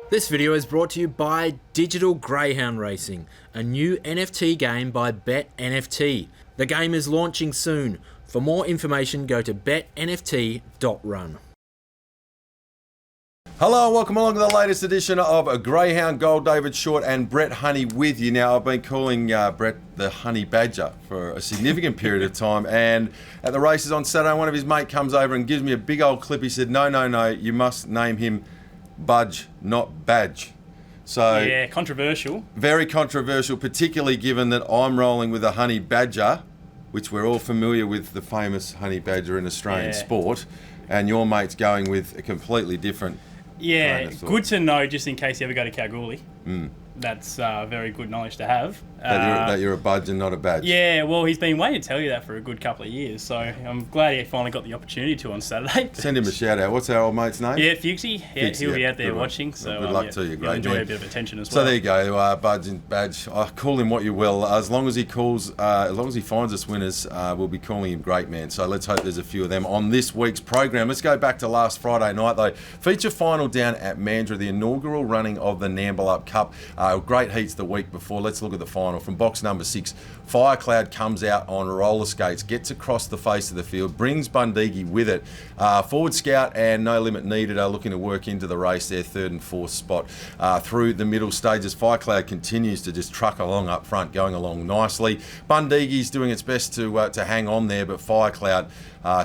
This video is brought to you by Digital Greyhound Racing, a new NFT game by BetNFT. The game is launching soon. For more information, go to betnft.run. Hello and welcome along to the latest edition of a Greyhound Gold. David Short and Brett Honey with you. Now, I've been calling Brett the Honey Badger for a significant period of time, and at the races on Saturday, one of his mate comes over and gives me a big old clip. He said, no, you must name him Budge, not Badge. So yeah, controversial. Very controversial, particularly given that I'm rolling with a Honey Badger, which we're all familiar with, the famous Honey Badger in Australian sport, and your mate's going with a completely different. Yeah, good to know just in case you ever go to Kalgoorlie. That's very good knowledge to have. That you're a Budge and not a Badge. Yeah, well, he's been waiting to tell you that for a good couple of years, so I'm glad he finally got the opportunity to on Saturday. Send him a shout out. What's our old mate's name? Yeah, Fuchsy. Yeah, he'll be out there watching. So good luck to you. Great. Enjoy a bit of attention as well. So there you go, Budge and Badge. Call him what you will. As long as he finds us winners, we'll be calling him Great Man. So let's hope there's a few of them on this week's program. Let's go back to last Friday night though. Feature final down at Mandurah, the inaugural running of the Nambulla Cup. Great heats the week before. Let's look at the final. From box number 6, Firecloud comes out on roller skates, gets across the face of the field, brings Bundigi with it. Forward Scout and No Limit Needed are looking to work into the race, their 3rd and 4th spot through the middle stages. Firecloud continues to just truck along up front, going along nicely. Bundigi's doing its best to hang on there, but Firecloud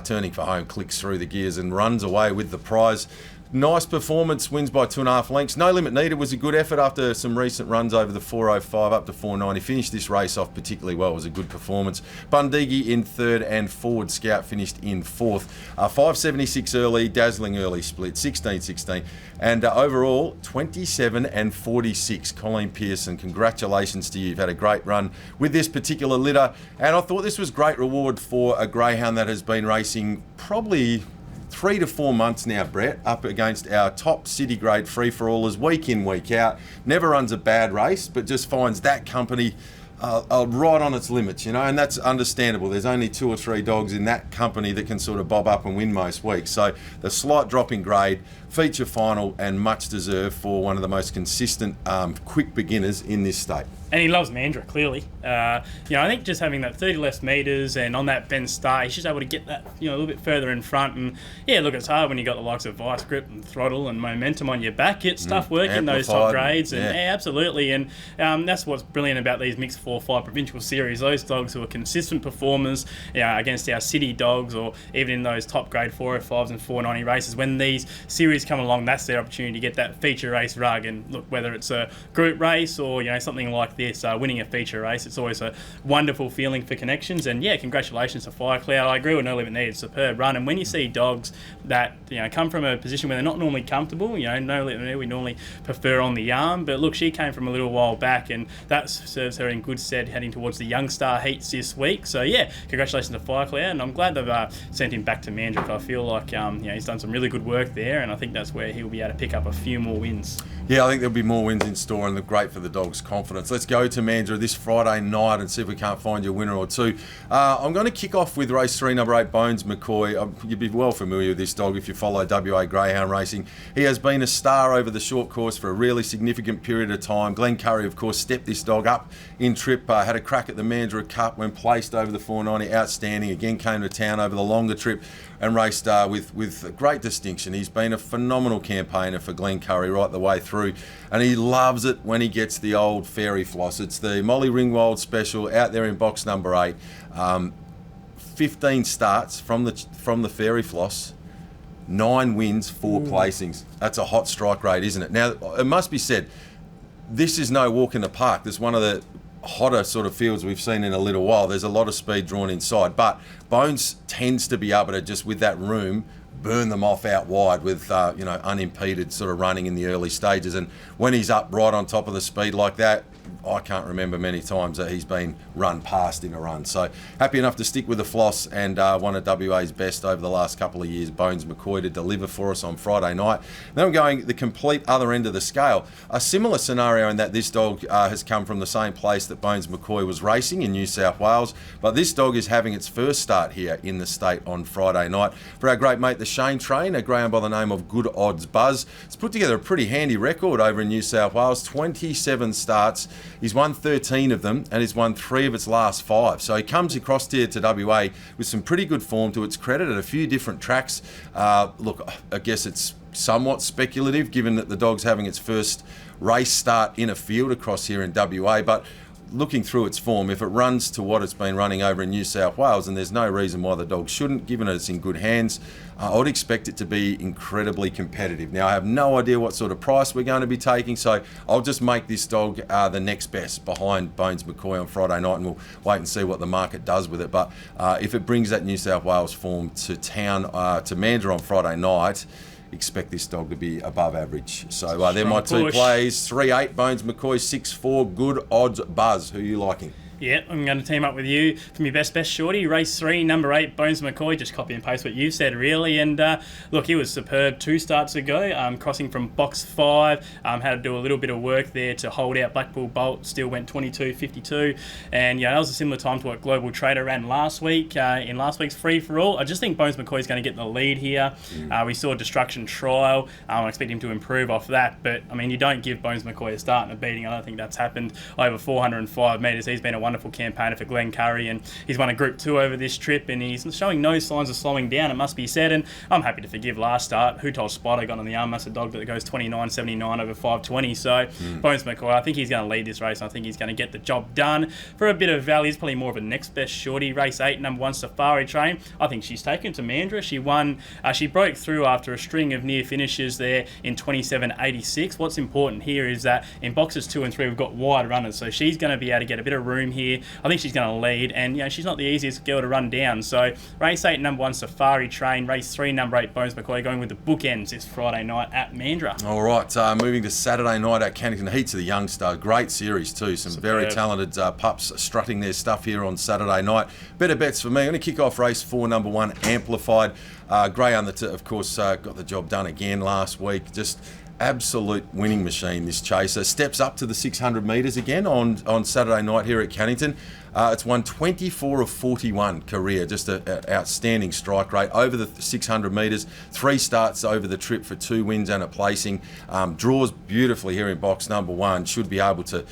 turning for home, clicks through the gears and runs away with the prize. Nice performance, wins by 2.5 lengths. No Limit Needed was a good effort after some recent runs over the 4.05 up to 4.90. Finished this race off particularly well. It was a good performance. Bundigi in 3rd and Forward Scout finished in 4th. 5.76 early, dazzling early split, 16.16. And overall, 27 and 46. Colleen Pearson, congratulations to you. You've had a great run with this particular litter. And I thought this was great reward for a greyhound that has been racing probably 3 to 4 months now, Brett, up against our top city grade free-for-allers week in, week out. Never runs a bad race, but just finds that company right on its limits, you know, and that's understandable. There's only 2 or 3 dogs in that company that can sort of bob up and win most weeks. So the slight drop in grade, feature final, and much deserved for one of the most consistent quick beginners in this state. And he loves Mandurah, clearly. I think just having that 30 less metres and on that bend start, he's just able to get that, a little bit further in front. And yeah, look, it's hard when you got the likes of Vice Grip and Throttle and Momentum on your back. Get stuff working those top grades. And absolutely. And that's what's brilliant about these mixed 4-5 provincial series. Those dogs who are consistent performers against our city dogs, or even in those top grade 405s and 490 races. When these series come along, that's their opportunity to get that feature race rug. And look, whether it's a group race or something like this, winning a feature race, it's always a wonderful feeling for connections. And yeah, congratulations to Firecloud. I agree with No Limit Needed, superb run. And when you see dogs that come from a position where they're not normally comfortable, No Limit Needed we normally prefer on the arm, but look, she came from a little while back, and that serves her in good stead heading towards the Youngstar heats this week. So yeah, congratulations to Firecloud, and I'm glad they've sent him back to Mandurah. I feel like he's done some really good work there, and I think that's where he'll be able to pick up a few more wins. Yeah, I think there'll be more wins in store, and they're great for the dogs' confidence. Let's go to Mandurah this Friday night and see if we can't find you a winner or two. I'm going to kick off with race 3, number 8, Bones McCoy. You'd be well familiar with this dog if you follow WA Greyhound Racing. He has been a star over the short course for a really significant period of time. Glenn Curry, of course, stepped this dog up in trip, had a crack at the Mandurah Cup when placed over the 490, outstanding. Again, came to town over the longer trip and raced with great distinction. He's been a phenomenal campaigner for Glenn Curry right the way through, and he loves it when he gets the old fairy floss. It's the Molly Ringwald special out there in box number 8. 15 starts from the fairy floss, 9 wins, 4 placings. That's a hot strike rate, isn't it? Now, it must be said, this is no walk in the park. There's one of the hotter sort of fields we've seen in a little while. There's a lot of speed drawn inside, but Bones tends to be able to just, with that room, burn them off out wide with unimpeded sort of running in the early stages. And when he's up right on top of the speed like that, I can't remember many times that he's been run past in a run. So happy enough to stick with the floss, and one of WA's best over the last couple of years, Bones McCoy, to deliver for us on Friday night. Then I'm going the complete other end of the scale. A similar scenario in that this dog has come from the same place that Bones McCoy was racing in New South Wales, but this dog is having its first start here in the state on Friday night. For our great mate, the Shane train, a greyhound by the name of Good Odds Buzz. He's put together a pretty handy record over in New South Wales, 27 starts. He's won 13 of them and he's won 3 of its last 5. So he comes across here to WA with some pretty good form to its credit at a few different tracks. Look, I guess it's somewhat speculative given that the dog's having its first race start in a field across here in WA, but looking through its form, if it runs to what it's been running over in New South Wales, and there's no reason why the dog shouldn't, given it's in good hands, I would expect it to be incredibly competitive. Now, I have no idea what sort of price we're going to be taking, so I'll just make this dog the next best behind Bones McCoy on Friday night, and we'll wait and see what the market does with it. But if it brings that New South Wales form to town, to Mandurah on Friday night, expect this dog to be above average. So they're my 2 plays. 3-8, Bones McCoy, 6-4, Good Odds Buzz. Who are you liking? Yeah, I'm going to team up with you from your best shorty. Race 3, number 8, Bones McCoy. Just copy and paste what you've said, really. And look, he was superb 2 starts ago, crossing from box 5. Had to do a little bit of work there to hold out Blackpool Bolt. Still went 22.52. And yeah, that was a similar time to what Global Trader ran last week in last week's free for all. I just think Bones McCoy is going to get the lead here. We saw Destruction Trial. I expect him to improve off that. But I mean, you don't give Bones McCoy a start and a beating. I don't think that's happened over 405 metres. He's been a wonderful campaigner for Glenn Curry, and he's won a Group 2 over this trip, and he's showing no signs of slowing down, it must be said. And I'm happy to forgive last start. Who told Spider got on the arm? That's a dog that goes 29.79 over 520. So Bones McCoy, I think he's going to lead this race. I think he's going to get the job done. For a bit of value, he's probably more of a next best shorty. Race 8, number 1, Safari Train. I think she's taken to Mandurah. She won. She broke through after a string of near finishes there in 27.86. What's important here is that in boxes 2 and 3 we've got wide runners, so she's going to be able to get a bit of room here. I think she's going to lead, and she's not the easiest girl to run down. So race 8, number 1, Safari Train. Race 3, number 8, Bones McCoy, going with the bookends this Friday night at Mandurah. All right, moving to Saturday night at Cannington. Heats of the Young Star. Great series too. Some very talented pups strutting their stuff here on Saturday night. Better bets for me. I'm going to kick off race 4, number 1, Amplified. Greyhound, of course, got the job done again last week. Just absolute winning machine, this chaser. Steps up to the 600 metres again on Saturday night here at Cannington. It's won 24 of 41 career, just an outstanding strike rate over the 600 metres. 3 starts over the trip for 2 wins and a placing. Draws beautifully here in box number 1. Should be able to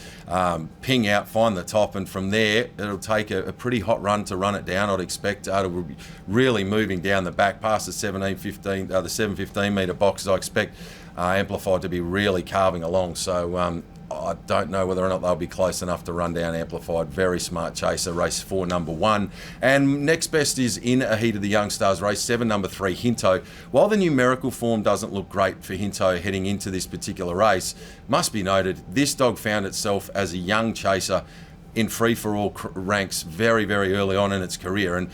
ping out, find the top, and from there it'll take a pretty hot run to run it down. I'd expect it will be really moving down the back past the 7-15 metre boxes. I expect Amplified to be really carving along. So I don't know whether or not they'll be close enough to run down Amplified. Very smart chaser, race 4, number 1. And next best is in a heat of the Young Stars, race 7, number 3, Hinto. While the numerical form doesn't look great for Hinto heading into this particular race, must be noted, this dog found itself as a young chaser in free-for-all ranks very, very early on in its career. And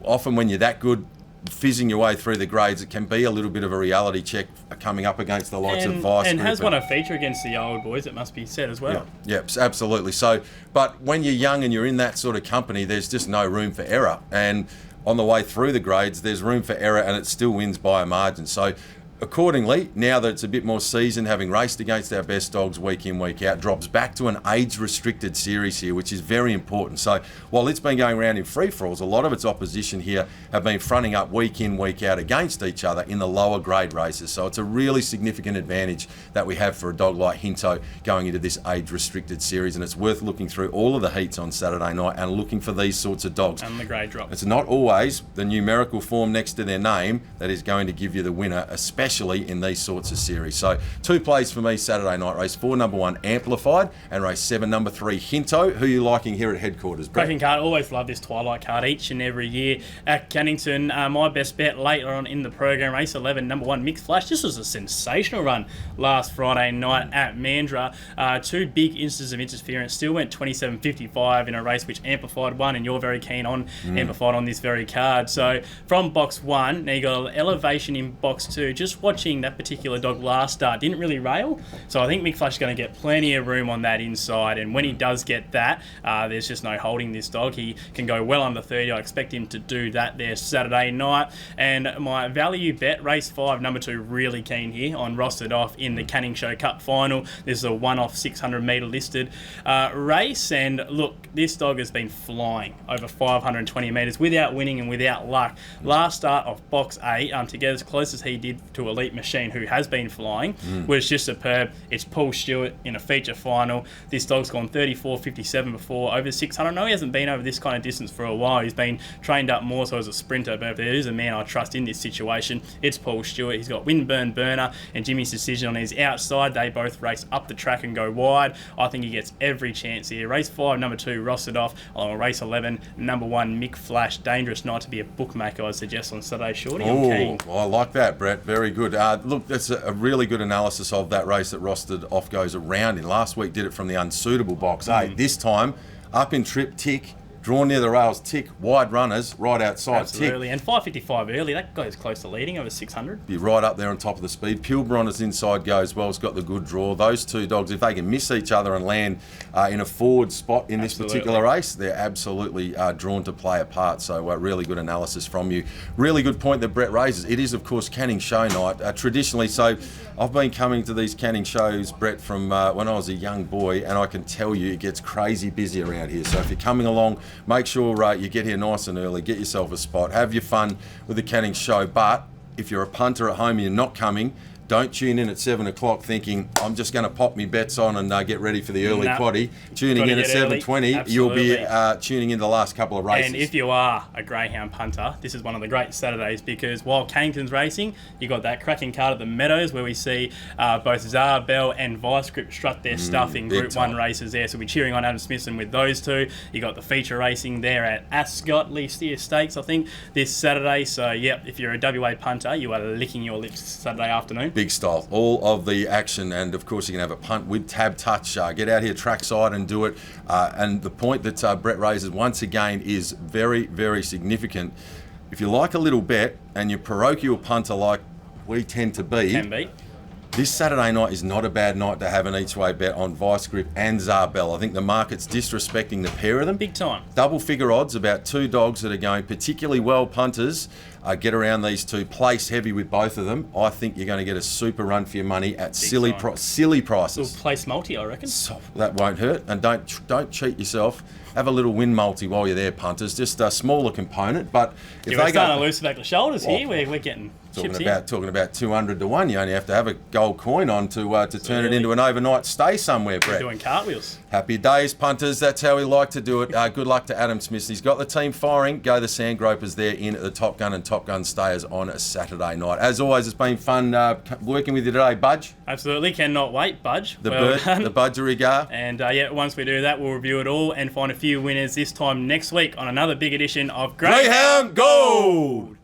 often when you're that good, fizzing your way through the grades, it can be a little bit of a reality check coming up against the likes of Vice and Group. Has won a feature against the old boys, it must be said as well. Yeah, absolutely. So, but when you're young and you're in that sort of company, there's just no room for error. And on the way through the grades, there's room for error, and it still wins by a margin. So accordingly, now that it's a bit more seasoned, having raced against our best dogs week in, week out, drops back to an age-restricted series here, which is very important. So while it's been going around in free-for-alls, a lot of its opposition here have been fronting up week in, week out against each other in the lower grade races. So it's a really significant advantage that we have for a dog like Hinto going into this age-restricted series, and it's worth looking through all of the heats on Saturday night and looking for these sorts of dogs. And the grade drop. It's not always the numerical form next to their name that is going to give you the winner, especially in these sorts of series. So 2 plays for me Saturday night. Race 4, number 1, Amplified, and race 7, number 3, Hinto. Who are you liking here at headquarters, Brett? Cracking card. Always love this Twilight card each and every year at Cannington. My best bet later on in the program, race 11, number 1, Mixed Flash. This was a sensational run last Friday night at Mandurah. 2 big instances of interference. Still went 27.55 in a race which Amplified won, and you're very keen on Amplified on this very card. So from box 1, now you got an elevation in box 2, just just watching that particular dog last start, didn't really rail. So I think Mick Flash is going to get plenty of room on that inside. And when he does get that, there's just no holding this dog. He can go well under 30. I expect him to do that there Saturday night. And my value bet, race 5, number 2, really keen here on Rostered Off in the Canning Show Cup final. This is a one-off 600 metre listed race. And look, this dog has been flying over 520 metres without winning and without luck. Last start of box 8, to get as close as he did to Elite Machine, who has been flying, was just superb. It's Paul Stewart in a feature final. This dog's gone 34.57 before, over 600. I know he hasn't been over this kind of distance for a while. He's been trained up more so as a sprinter, but if there is a man I trust in this situation, it's Paul Stewart. He's got Windburn Burner and Jimmy's Decision on his outside. They both race up the track and go wide. I think he gets every chance here. Race 5, number 2, Rostered Off, along with race 11, number 1, Mick Flash. Dangerous night to be a bookmaker, I'd suggest, on Saturday, Shorty. I'm keen. Oh, I like that, Brett. Very good. Look, that's a really good analysis of that race that Rostered Off goes around in. Last week did it from the unsuitable box 8. This time, up in trip, tick, drawn near the rails, tick, wide runners, right outside, Absolutely. tick. And 5.55 early, that goes close to leading over 600. Be right up there on top of the speed. Pilbara on his inside go as well. It's got the good draw. Those two dogs, if they can miss each other and land in a forward spot in this particular race, they're absolutely drawn to play a part. So really good analysis from you. Really good point that Brett raises. It is, of course, Canning Show night. Traditionally, so I've been coming to these Canning shows, Brett, from when I was a young boy, and I can tell you it gets crazy busy around here. So if you're coming along, make sure you get here nice and early, get yourself a spot, have your fun with the Canning Show. But if you're a punter at home and you're not coming, don't tune in at 7 o'clock thinking, I'm just going to pop me bets on and get ready for the early quaddie. Tuning in at 7:20, you'll be tuning in the last couple of races. And if you are a Greyhound punter, this is one of the great Saturdays, because while Cannington's racing, you got that cracking card at the Meadows where we see both Zara Bell and Vice Grip strut their stuff in Group 1 races there. So we'll be cheering on Adam Smithson with those two. You got the feature racing there at Ascot, Lee Steer Stakes, I think, this Saturday. So, yep, if you're a WA punter, you are licking your lips Saturday afternoon. Big style. All of the action, and of course you can have a punt with Tab Touch. Get out here trackside and do it. And the point that Brett raises once again is very, very significant. If you like a little bet and you're parochial punter like we tend to be, Can be. This Saturday night is not a bad night to have an each-way bet on Vice Grip and Zarbell. I think the market's disrespecting the pair of them. Big time. Double figure odds, about 2 dogs that are going particularly well. Punters get around these two, place heavy with both of them. I think you're going to get a super run for your money at silly prices. Little place multi, I reckon. So that won't hurt, and don't cheat yourself. Have a little win multi while you're there, punters. Just a smaller component, but if we're they starting to loosen back the shoulders here. We're getting chips here. Talking about 200 to 1. You only have to have a gold coin on to turn it into an overnight stay somewhere, Brett. Doing cartwheels. Happy days, punters. That's how we like to do it. Good luck to Adam Smith. He's got the team firing. Go the Sandgropers there in at the Top Gun and Top Gun Stayers on a Saturday night. As always, it's been fun working with you today, Budge. Absolutely. Cannot wait, Budge. The Budgerigar. And once we do that, we'll review it all and find a few winners this time next week on another big edition of Greyhound Gold!